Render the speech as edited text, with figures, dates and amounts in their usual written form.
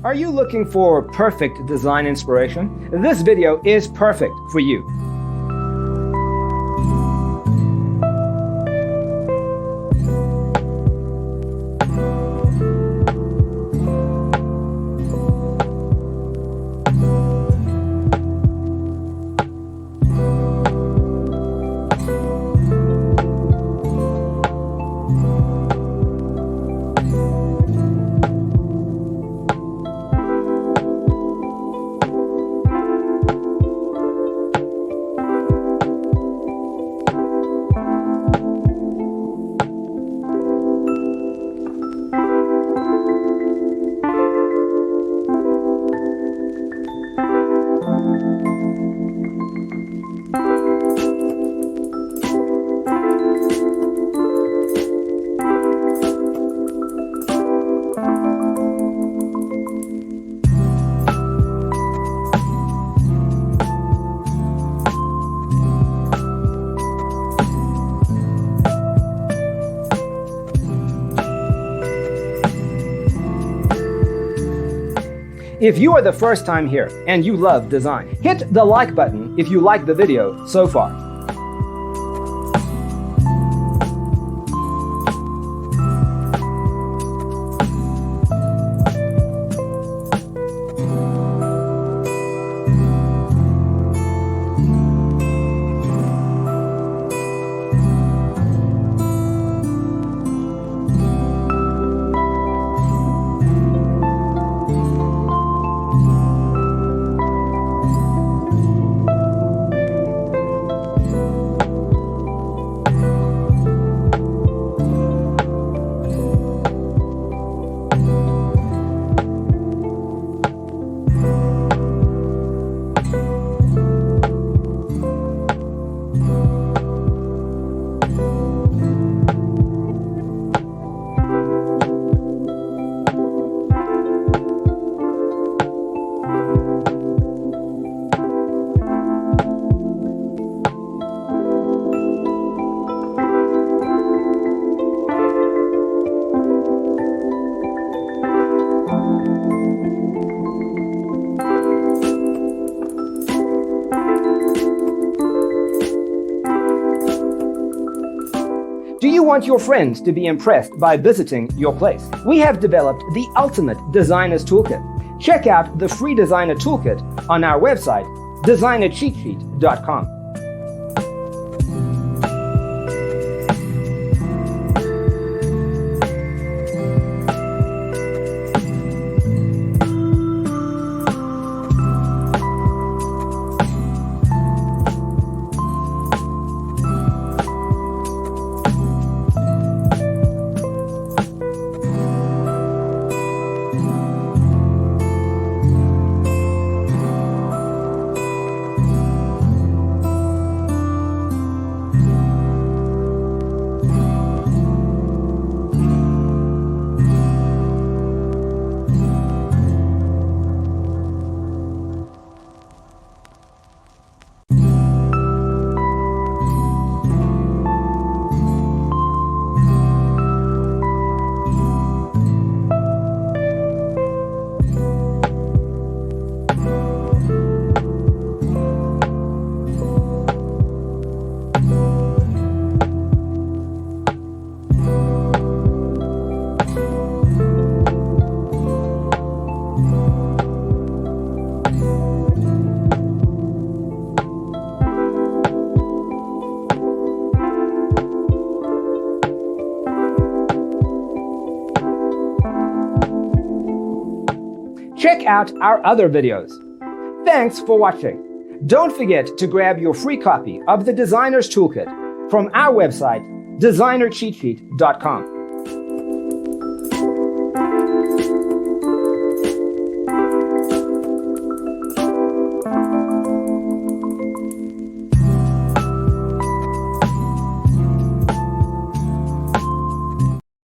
Are you looking for perfect design inspiration? This video is perfect for you. If you are the first time here and you love design, hit the like button if you like the video so far. Do you want your friends to be impressed by visiting your place? We have developed the ultimate designer's toolkit. Check out the free designer toolkit on our website, designercheatsheet.com. Check out our other videos. Thanks for watching. Don't forget to grab your free copy of the Designer's Toolkit from our website, designercheatsheet.com.